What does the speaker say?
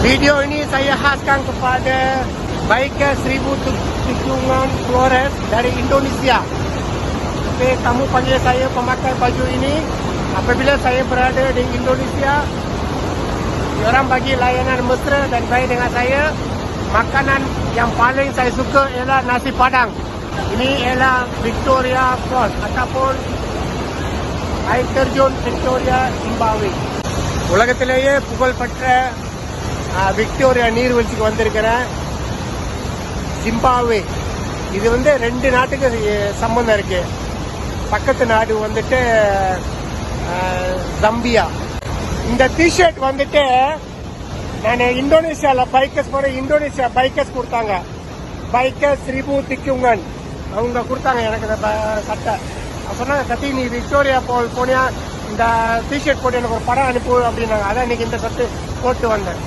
Video ini saya khaskan kepada biker 1000 tikungan Flores dari Indonesia. Okay, kamu panggil saya pemakai baju ini apabila saya berada di Indonesia. Diorang bagi layanan mesra dan baik dengan saya. Makanan yang paling saya suka ialah nasi padang. Ini ialah Victoria Falls ataupun air terjun Victoria Zimbabwe. உலகத்திலேயே புகழ்பெற்ற Victoria நீர்வீழ்ச்சிக்கு வந்திருக்கிறேன். Zimbabwe இது வந்து 2 நாட்டுக்கு சம்பந்தம் இருக்கு. பக்கத்து நாடு வந்துட்டு ஜம்பியா. இந்த டிஷர்ட் வந்துட்டு நான் இந்தோனேஷியால பைக்கர்ஸ் போற இந்தோனேஷியா பைக்கர்ஸ் கொடுத்தாங்க. பைக்கர்ஸ் 1000 திக்குங்கன் அவங்க கொடுத்தாங்க எனக்கு இந்த சட்டை. சொன்னாங்க கத்தி நீ விக்டோரியா போனியா இந்த டிஷர்ட் போட்டு எனக்கு ஒரு படம் அனுப்பு அப்படின்னாங்க. அதான் இன்னைக்கு இந்த சட்டை போட்டு வந்தேன்.